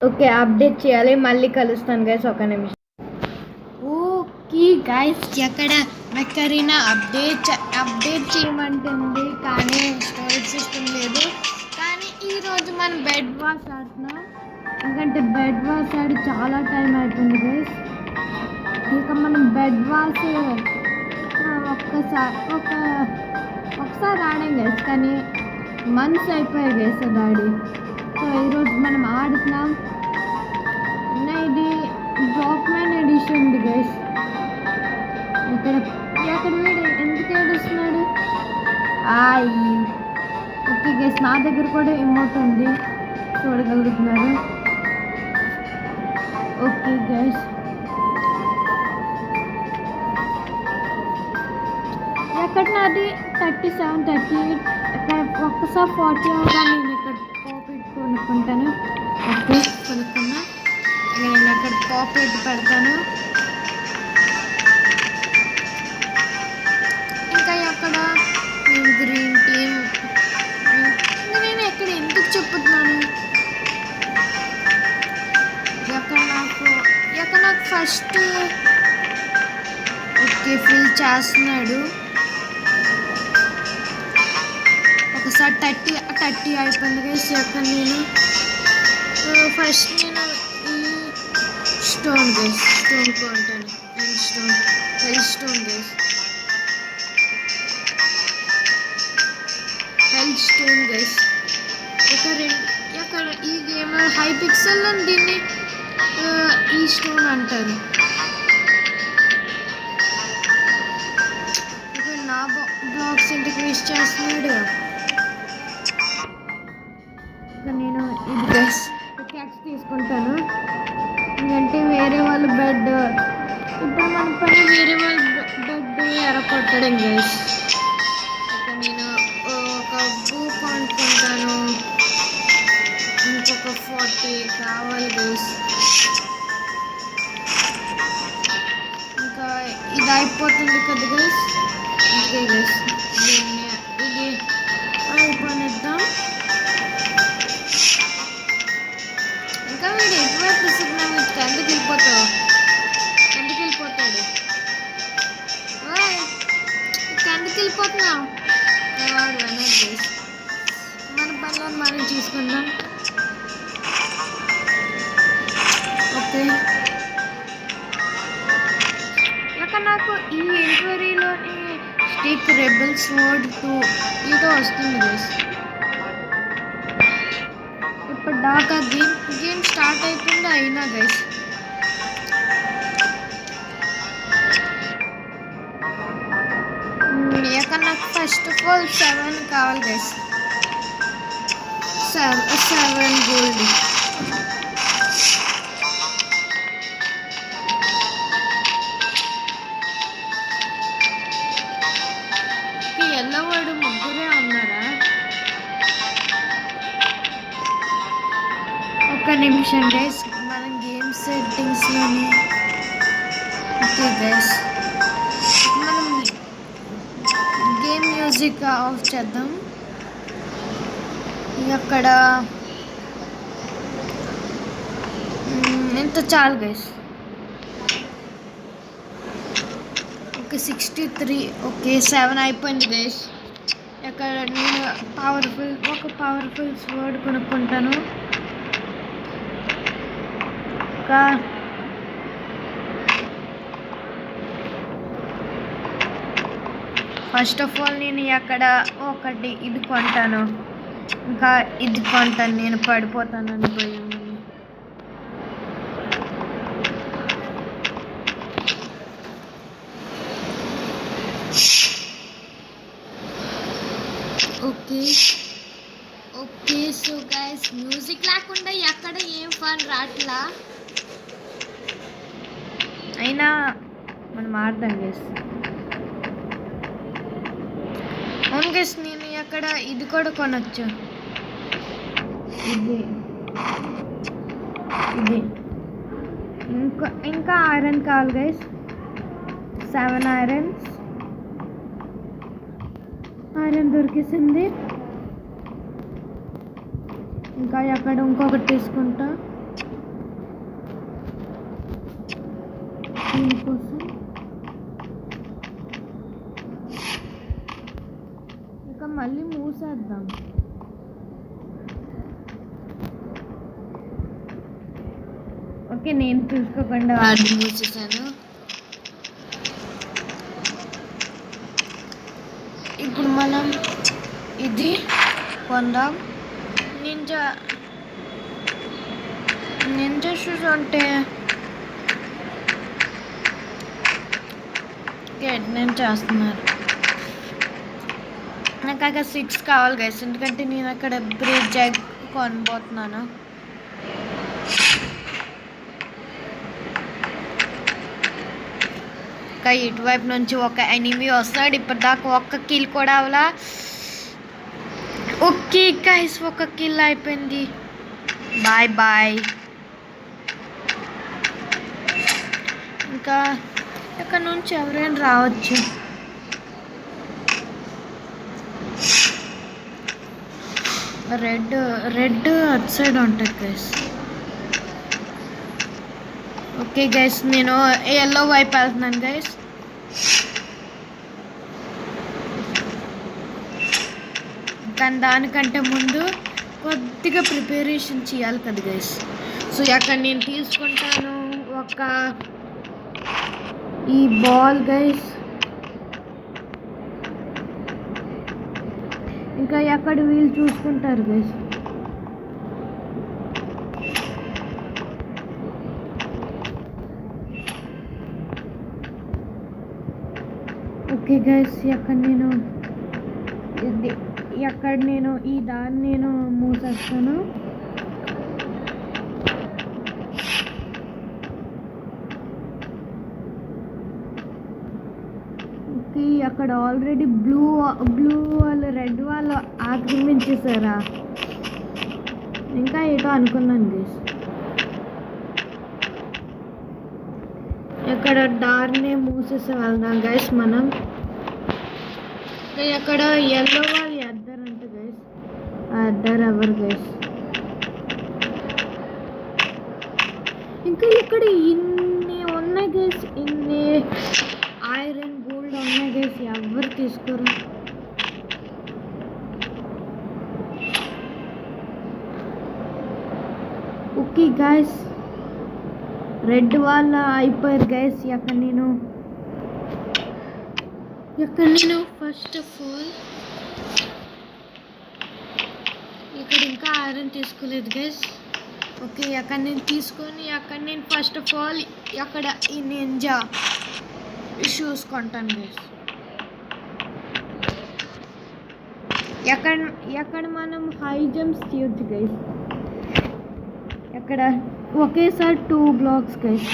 Okay, update చేయాలి. మళ్ళీ కలుస్తాను గైస్, ఒక నిమిషం. ఓకే గైస్, ఎక్కడ మెకరీనా అప్డేట్ చేయమంటుంది, కానీ స్టోరేజ్ సిస్టమ్ లేదు. కానీ ఈరోజు మనం బెడ్ వాష్ ఆడుతున్నాం, ఎందుకంటే బెడ్ వాష్ ఆడి చాలా టైం అయిపోయింది గైస్. ఇక మనం బెడ్ వాష్ ఒకసారి ఆడాం గైస్, కానీ మంత్స్ అయిపోయాయి గైస్ అది ఆడి. సో ఈరోజు మనం ఆడుతున్నాం. ఇది బ్లాక్ మ్యాన్ ఎడిషన్ ఉంది గైస్. ఎక్కడ వీడు ఎందుకు ఏడుస్తున్నాడు? ఓకే గైస్, నా దగ్గర కూడా ఎమోట్ ఉంది, చూడగలుగుతున్నారు. ఓకే గైస్, ఎక్కడ నాది 37, 38, ఇక్కడ ఒక్కసారి 40 అవగా నేను ఇక్కడ పాకెట్ కొనుక్కుంటాను. ఓకే, కొనుక్కున్నా. నేను అక్కడ పాకెట్ పెడతాను. ఇంకా ఎక్కడ గ్రీన్ టీమ్, నేను ఎక్కడ ఎందుకు చెప్పుతున్నాను? ఎక్కడ నాకు ఫస్ట్ ఓకే ఫిల్ చేస్తున్నాడు. ఒకసారి 30 అయిపోయింది గైస్. ఎక్కడ నేను ఫస్ట్ నేను ఈ స్టోన్ గైస్, స్టోన్ కొంటాను. హెల్ స్టోన్ గైస్, హెల్ స్టోన్ గైస్. ఎక్కడ ఈ గేమ్ హై పిక్సెల్ అని దీన్ని ఈ స్టోన్ అంటారు. నా బ్లాగ్స్ ఇంటికి వేస్ట్ చేస్తున్నాడు. నేను ఇది గైస్ క్యాచ్ తీసుకుంటాను, ఎందుకంటే వేరే వాళ్ళ బెడ్ ఇప్పుడు మన పైన వేరే వాళ్ళ బెడ్ ఎరగొట్టడం గైస్. ఇక నేను ఒక బూ కొనుక్కుంటాను, ఇంకొక 40 కావాలి గైస్. ఇంకా ఇది అయిపోతుంది కదా గైస్. ఓకే గైస్, ఇది అయిపోనిద్దాం. ఇంకా వీడు ఎటువైపు విసిరినా వీటికి ఎందుకు వెళ్ళిపోతాడు? ఎందుకు వెళ్ళిపోతున్నావు? మన పనులను మనం చూసుకుందాం. ఓకే, ఇక నాకు ఈ ఎంక్వైరీలోని స్టిక్ రెబెల్ స్వర్డ్ 2 ఇదో వస్తుంది గైస్. ఇప్పుడు దాకా గేమ్ స్టార్ట్ అయిపోయింది అయినా గైస్. ఇక నాకు ఫస్ట్ ఆఫ్ ఆల్ 7 కావాలి గైస్. 7 గోల్డ్. ఎల్లవాడు ముగ్గురే ఉన్నారా? ఒక్క నిమిషం గైస్, మనం గేమ్ సెట్టింగ్స్లోని ఓకే గైస్, మనం గేమ్ మ్యూజిక్ ఆఫ్ చేద్దాం. అక్కడ ఎంత చాలు గైస్. ఓకే 63. ఓకే 7 అయిపోయింది గైస్. ఇక్కడ నేను ఒక పవర్ఫుల్ స్వర్డ్ కొనుక్కుంటాను. ఇంకా ఫస్ట్ ఆఫ్ ఆల్ నేను అక్కడ ఒకటి ఇది కొంటాను, ఇంకా ఇది కొంటాను. నేను పడిపోతాను అనుకోయాను. ఓకే సో గైస్, మ్యూజిక్ లేకుండా ఎక్కడ ఏం ఫన్ రాట్లా, అయినా మనం ఆడదాం గైస్. అవును గైస్, నేను అక్కడ ఇది కూడా కొనొచ్చు. ఇది ఇంకా ఐరన్ కావాలి గైస్. 7 ఐరన్ దొరికేసింది. ఇంకా ఎక్కడ ఇంకొకటి తీసుకుంటా. దీనికోసం ఇక మళ్ళీ మూసేద్దాం. ఓకే, నేను చూసుకోకుండా వాడిని మూసేసాను. ఇప్పుడు మనం ఇది కొందాం. నింజా షూస్ అంటే నేను చేస్తున్నారు. నాకు అక్కడ 6 కావాలి గైస్, ఎందుకంటే నేను అక్కడ బ్రిడ్జ్ కొనబోతున్నాను. ఇంకా ఇటువైపు నుంచి ఒక ఎనిమీ వస్తాడు. ఇప్పటిదాకా ఒక్క కిల్ కూడా అవలా. ఓకే గైస్, ఒక కిల్ అయిపోయింది. Bye bye. ఇంకా ఇక్కడ నుంచి ఎవరైనా రావచ్చు. రెడ్ అటు సైడ్ ఉంటుంది గైస్. ఓకే గైస్, నేను ఎల్లో వైపు వెళ్తున్నాను గైస్. కానీ దానికంటే ముందు కొద్దిగా ప్రిపరేషన్ చేయాలి కదా గైస్. సో అక్కడ నేను తీసుకుంటాను ఈ బాల్ గైస్. ఇంకా ఎక్కడ వీళ్ళు చూసుకుంటారు గైస్. ఓకే గైస్, ఎక్కడ నేను ఈ దాన్ని నేను మూసేస్తాను. ఓకే, అక్కడ ఆల్రెడీ బ్లూ వాళ్ళు రెడ్ వాళ్ళు ఆక్రమించేసారా? ఇంకా ఏటో అనుకున్నాను గైస్. ఎక్కడ దారినే మూసేసి వెళ్దాం గైస్ మనం. అక్కడ ఎల్లో వాళ్ళు ఎద్దరంట గైస్. ఆ ఎద్దరు ఎవరు గైస్? ఇంకా ఇక్కడ ఇన్ని ఉన్నాయి గైస్, ఇన్ని ఐరన్ గోల్డ్ ఉన్నాయి గైస్. ఎవరు తీసుకోరు. ఓకే గైస్, రెడ్ వాళ్ళు అయిపోయారు గైస్. ఎక్కడ నేను ఫస్ట్ ఆఫ్ ఆల్ ఇక్కడ ఇంకా ఐరన్ తీసుకోలేదు గైస్. ఓకే, అక్కడ నేను తీసుకొని ఫస్ట్ ఆఫ్ ఆల్ అక్కడ ఈ నింజా షూస్ కొంటాను గైస్. ఎక్కడ మనం హై జంప్స్ చేయొచ్చు గైస్. ఎక్కడ ఒకేసారి 2 బ్లాక్స్ గైస్.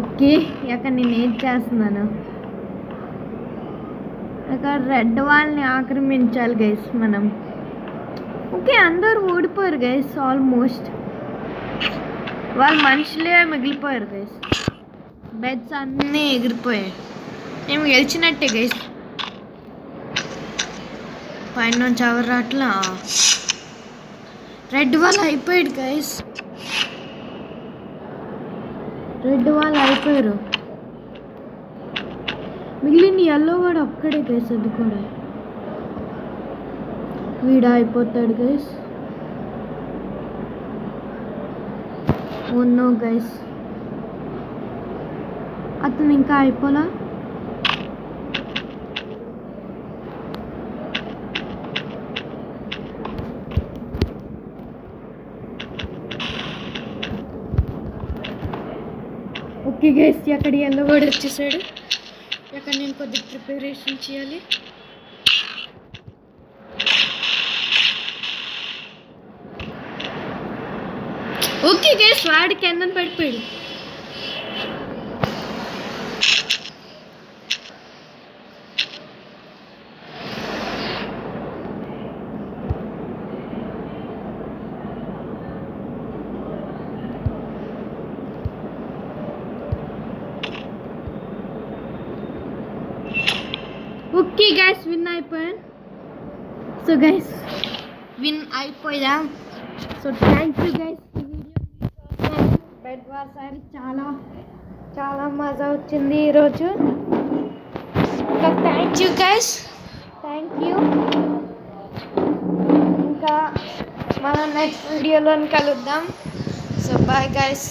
ఓకే, అక్కడ నేను ఏం చేస్తున్నాను, అక్కడ రెడ్ వాళ్ళని ఆక్రమించాలి గైస్ మనం. ఓకే, అందరూ ఓడిపోయారు గైస్. ఆల్మోస్ట్ వాళ్ళు మనుషులే మిగిలిపోయారు గైస్. బెడ్స్ అన్నీ ఎగిరిపోయాయి. మేము గెలిచినట్టే గైస్. పైన నుంచి ఎవరు రాట్లా. రెడ్ వాళ్ళు అయిపోయాడు గైస్. రెడ్ వాళ్ళు అయిపోయారు. మిగిలిన ఎల్లో వాడు ఒక్కడే గైస్. అది కూడా వీడు అయిపోతాడు గైస్. ఓ నో గైస్, అతను ఇంకా అయిపోలా. ఓకే గైస్, అక్కడ ఎల్లో వాడు వచ్చేసాడు. అక్కడ నేను కొద్దిగా ప్రిపరేషన్ చేయాలి. ఓకే గైస్, వాడి కింద పడిపోయాడు. ఓకే గైస్ విన్ అయిపోయాం. సో గైస్ విన్ అయిపోయాం. So thank you guys. ఈ వీడియో బెడ్ వార్స్ అని చాలా చాలా మజా వచ్చింది ఈరోజు. ఇంకా thank you guys, thank you. ఇంకా మనం నెక్స్ట్ వీడియోలో కలుద్దాం. So bye guys.